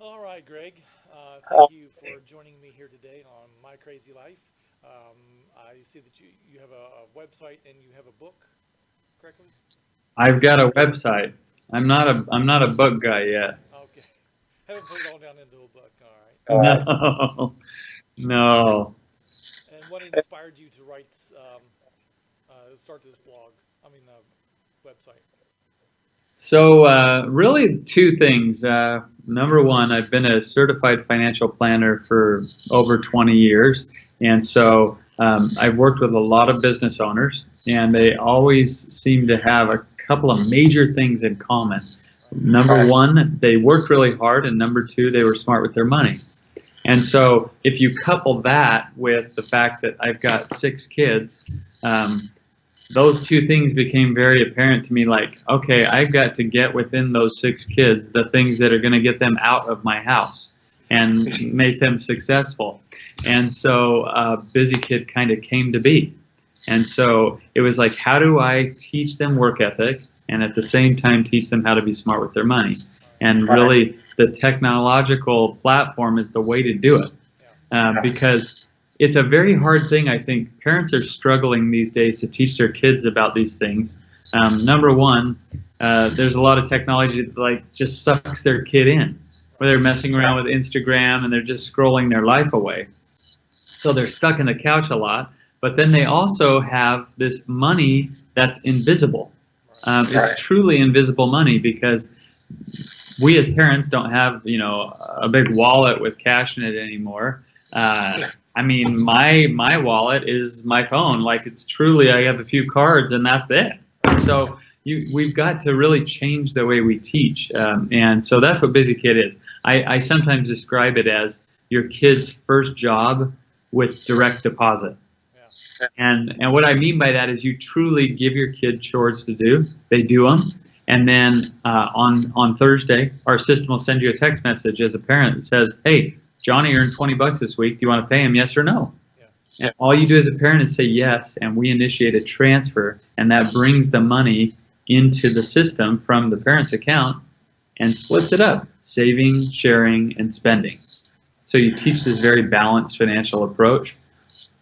All right, Greg. Thank you for joining me here today on My Crazy Life. I see that you have a website and you have a book, correctly? I've got a website. I'm not a book guy yet. Okay. Haven't put it all down into a book. All right. No, no. And what inspired you to write, start this blog? I mean, website. So really two things. Number one, I've been a certified financial planner for over 20 years, and so I've worked with a lot of business owners, and they always seem to have a couple of major things in common. Right. Number one, they worked really hard, and number two, they were smart with their money. And so if you couple that with the fact that I've got 6 kids, those two things became very apparent to me. Like, okay, I've got to get within those 6 kids the things that are going to get them out of my house and make them successful. And so Busy Kid kind of came to be. And so it was like, how do I teach them work ethic and at the same time teach them how to be smart with their money? Right. And really, the technological platform is the way to do it, Yeah. because it's a very hard thing. I think parents are struggling these days to teach their kids about these things. Number one, there's a lot of technology that like just sucks their kid in, where they're messing around with Instagram and they're just scrolling their life away. So they're stuck in the couch a lot. But then they also have this money that's invisible. Right. It's truly invisible money because we as parents don't have, a big wallet with cash in it anymore. I mean, my wallet is my phone. Like it's truly, I have a few cards and that's it. So we've got to really change the way we teach, and so that's what Busy Kid is. I sometimes describe it as your kid's first job with direct deposit. Yeah. And what I mean by that is you truly give your kid chores to do. They do them, and then on Thursday, our system will send you a text message as a parent that says, "Hey, Johnny earned 20 bucks this week. Do you want to pay him? Yes or no?" Yeah. And all you do as a parent is say yes, and we initiate a transfer, and that brings the money into the system from the parent's account and splits it up: saving, sharing, and spending. So you teach this very balanced financial approach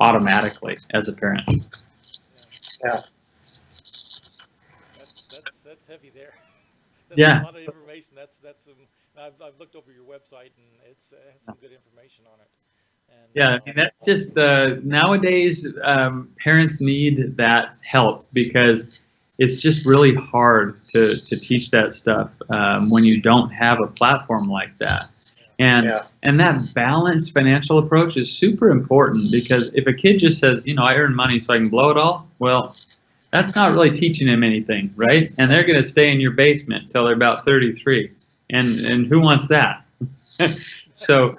automatically as a parent. Yeah. That's heavy there. That's a Yeah, lot of information. That's some. I've looked over your website and it has some good information on it. And yeah. I mean, that's just nowadays parents need that help because it's just really hard to teach that stuff when you don't have a platform like that. yeah. And that balanced financial approach is super important because if a kid just says, I earn money so I can blow it all, well, that's not really teaching them anything, right? And they're going to stay in your basement until they're about 33. And who wants that? so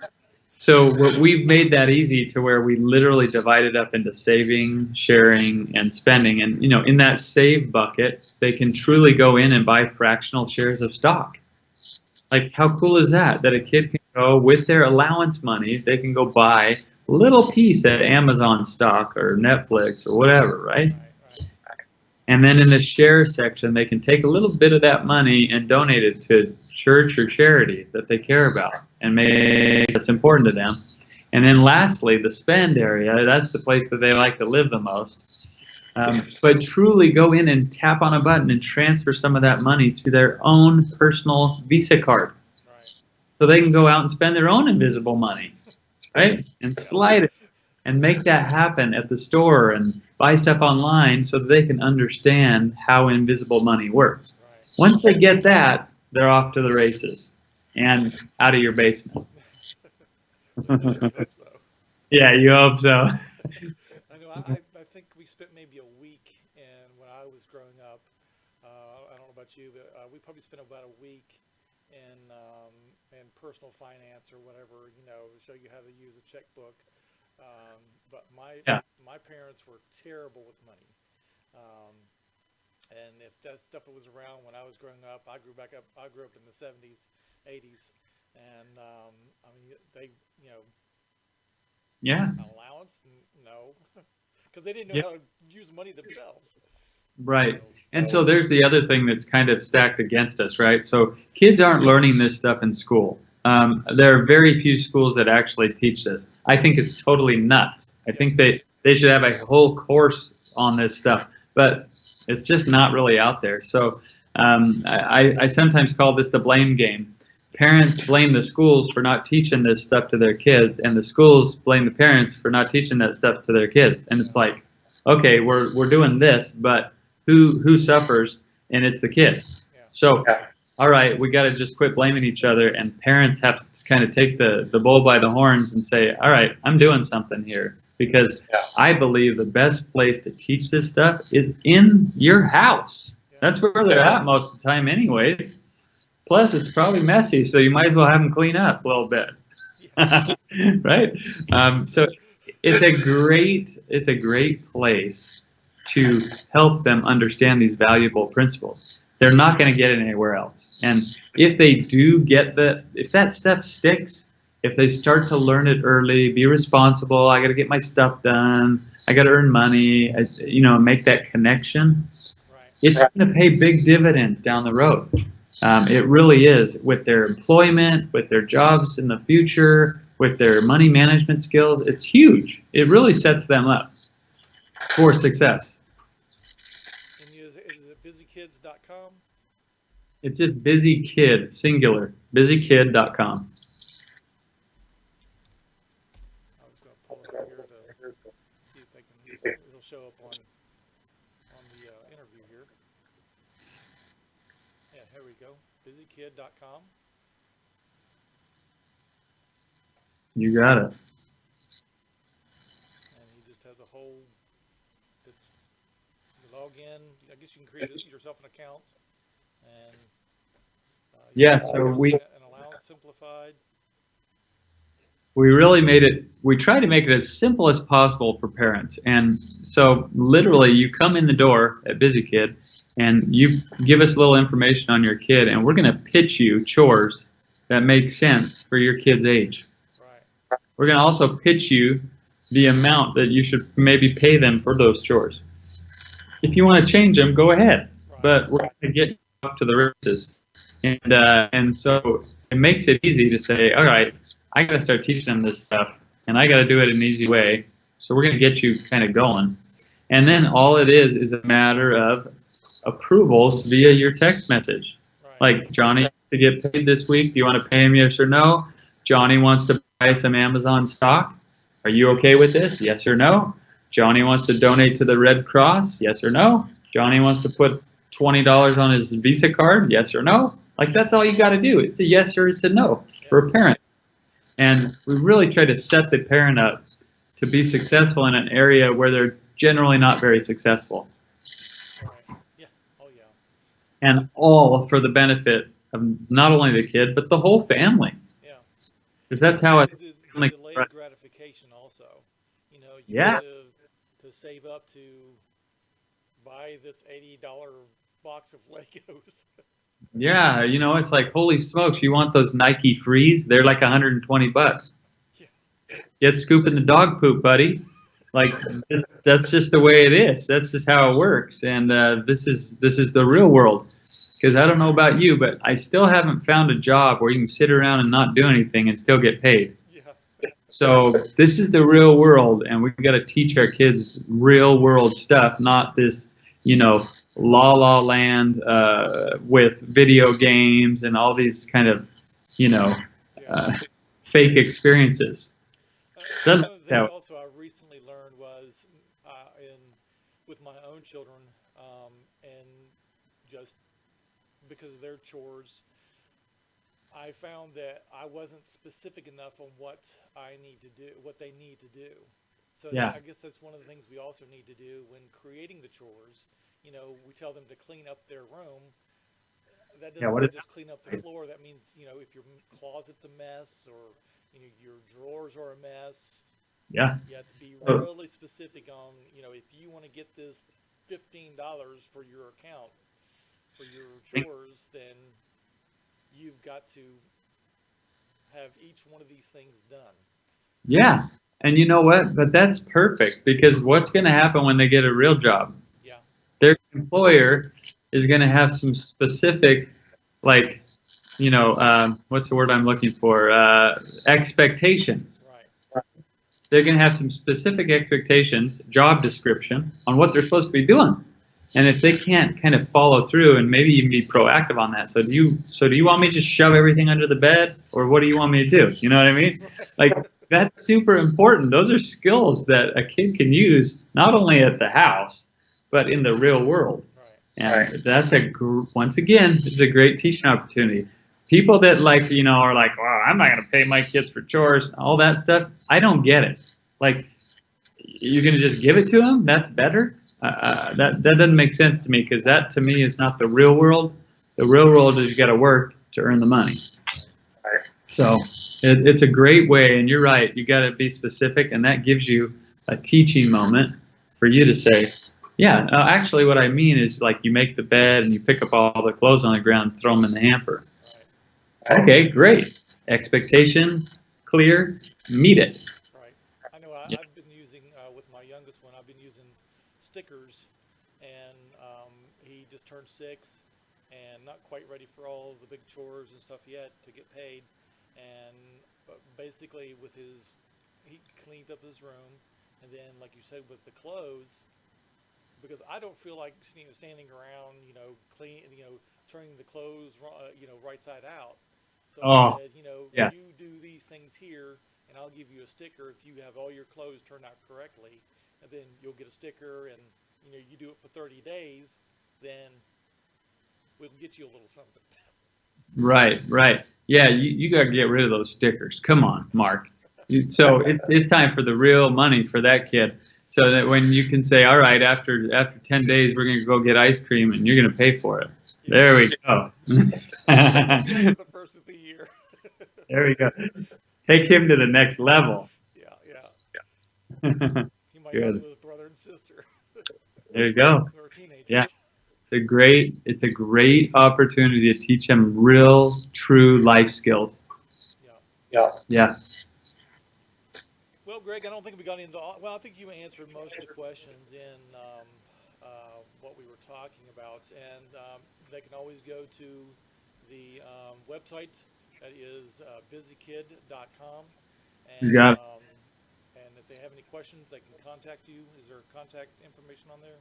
so we've made that easy to where we literally divide it up into saving, sharing, and spending. And in that save bucket, they can truly go in and buy fractional shares of stock. Like, how cool is that? That a kid can go with their allowance money, they can go buy a little piece at Amazon stock or Netflix or whatever, right? Right. Right. And then in the share section, they can take a little bit of that money and donate it to church or charity that they care about and make that's important to them. And then lastly, the spend area, that's the place that they like to live the most. But truly go in and tap on a button and transfer some of that money to their own personal Visa card. Right. So they can go out and spend their own invisible money, right? And slide it and make that happen at the store and buy stuff online so that they can understand how invisible money works. Right. Once they get that, they're off to the races and out of your basement. I sure hope so. Yeah, you hope so. I know. I think we spent maybe a week, and when I was growing up, I don't know about you, but we probably spent about a week in personal finance or whatever, show you how to use a checkbook. But Yeah. my parents were terrible with money. Um, and if that stuff was around when I was growing up, I grew up in the 70s, 80s, and I mean they, Yeah. allowance, no, because they didn't know Yeah. how to use money themselves. Right. So And so there's the other thing that's kind of stacked against us, right? So kids aren't learning this stuff in school. There are very few schools that actually teach this. I think it's totally nuts. I think they should have a whole course on this stuff, but it's just not really out there. So I sometimes call this the blame game. Parents blame the schools for not teaching this stuff to their kids, and the schools blame the parents for not teaching that stuff to their kids. And it's like, okay, we're doing this, but who suffers? And it's the kid. So, all right, we got to just quit blaming each other, and parents have to kind of take the bull by the horns and say, all right, I'm doing something here, because I believe the best place to teach this stuff is in your house. That's where they're at most of the time anyways. Plus, it's probably messy, so you might as well have them clean up a little bit, right? So it's a great place to help them understand these valuable principles. They're not going to get it anywhere else. And if they do get if that stuff sticks, if they start to learn it early, be responsible, I got to get my stuff done, I got to earn money, make that connection, it's going to pay big dividends down the road. It really is, with their employment, with their jobs in the future, with their money management skills. It's huge. It really sets them up for success. And is it busykids.com? It's just busykid, singular, busykid.com. I was going to pull it up here to see if it'll show up on the interview here. Yeah, here we go. Busykid.com. You got it. And he just has a whole. You log in. I guess you can create yourself an account, and so we an allowance simplified. We really we try to make it as simple as possible for parents. And so literally you come in the door at BusyKid and you give us a little information on your kid, and we're going to pitch you chores that make sense for your kid's age. Right. We're going to also pitch you the amount that you should maybe pay them for those chores. If you want to change them, go ahead. Right. But we're going to get you up to the races. And so it makes it easy to say, all right, I got to start teaching them this stuff, and I got to do it in an easy way. So we're going to get you kind of going. And then all it is a matter of approvals via your text message. Right. Like, Johnny, to get paid this week, do you want to pay him, yes or no? Johnny wants to buy some Amazon stock. Are you okay with this? Yes or no? Johnny wants to donate to the Red Cross. Yes or no? Johnny wants to put $20 on his Visa card. Yes or no? Like, that's all you got to do. It's a yes or it's a no for a parent. And we really try to set the parent up to be successful in an area where they're generally not very successful. Right. Yeah. Oh, yeah. And all for the benefit of not only the kid, but the whole family. Yeah. Because that's how it. The delayed gratification also. You know, you need to save up to buy this $80 box of Legos. Yeah, it's like, holy smokes, you want those Nike Frees? They're like $120. Yeah. Get scooping the dog poop, buddy. Like, that's just the way it is. That's just how it works. And this is the real world. Because I don't know about you, but I still haven't found a job where you can sit around and not do anything and still get paid. Yeah. So this is the real world, and we've got to teach our kids real world stuff, not this, La La Land with video games and all these kind of, fake experiences. One of the things also I recently learned was with my own children, and just because of their chores, I found that I wasn't specific enough on what they need to do. So I guess that's one of the things we also need to do when creating the chores. We tell them to clean up their room. That doesn't mean just clean up the floor. That means, if your closet's a mess or, your drawers are a mess. Yeah. You have to be really specific on, if you want to get this $15 for your account for your chores, then you've got to have each one of these things done. Yeah. And you know what? But that's perfect, because what's going to happen when they get a real job? Their employer is going to have some specific, what's the word I'm looking for? Expectations. Right. They're going to have some specific expectations, job description on what they're supposed to be doing. And if they can't kind of follow through and maybe even be proactive on that, so do you want me to just shove everything under the bed, or what do you want me to do? You know what I mean? Like, that's super important. Those are skills that a kid can use not only at the house, but in the real world. Right. And that's once again, it's a great teaching opportunity. People that are like, well, I'm not going to pay my kids for chores, all that stuff. I don't get it. Like, you're going to just give it to them? That's better. That doesn't make sense to me, because that to me is not the real world. The real world is you got to work to earn the money. So it's a great way, and you're right. You got to be specific, and that gives you a teaching moment for you to say, yeah, actually what I mean is, like, you make the bed and you pick up all the clothes on the ground and throw them in the hamper. Okay, great. Expectation clear, meet it. Right. I know Yeah. I've been using, with my youngest one, I've been using stickers, and he just turned 6 and not quite ready for all the big chores and stuff yet to get paid. And basically, he cleaned up his room, and then, like you said, with the clothes, because I don't feel like standing around, turning the clothes, right side out. So I Oh, said, yeah. you do these things here, and I'll give you a sticker if you have all your clothes turned out correctly, and then you'll get a sticker, and you do it for 30 days, then we'll get you a little something. Right, right. Yeah, you got to get rid of those stickers. Come on, Mark. So it's time for the real money for that kid. So that when you can say, all right, after 10 days, we're going to go get ice cream and you're going to pay for it. Yeah. There we go. For the first of the year. There we go. Take him to the next level. Yeah, yeah. He might not Good. do his brother and sister There you go. who are teenagers. Yeah. It's a great opportunity to teach them real, true life skills. Yeah. Yeah. Well, Greg, I don't think we got into well, I think you answered most of the questions in what we were talking about. And they can always go to the website that is busykid.com. You And, got it. and if they have any questions, they can contact you. Is there contact information on there?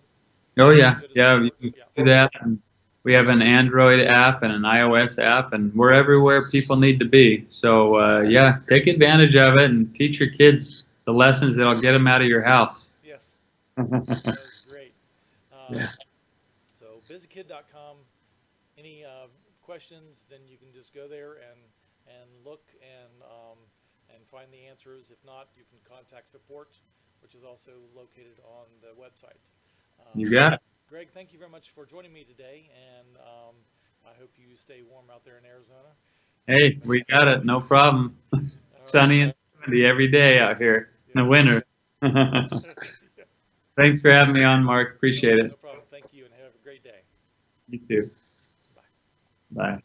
Oh yeah, Go to yeah. You support? can Yeah. do that. And we have an Android app and an iOS app, and we're everywhere people need to be. So yeah, take advantage of it and teach your kids the lessons that'll get them out of your house. Yes. That was great. Yeah. So busykid.com. Any questions, then you can just go there and look and find the answers. If not, you can contact support, which is also located on the website. You got it. Greg, thank you very much for joining me today, and I hope you stay warm out there in Arizona. Hey, we got it. No problem. All Sunny right. and 70 every day out here in the Yeah. winter. Yeah. Thanks for having me on, Mark. Appreciate No it. problem. Thank you, and have a great day. You too. Bye. Bye.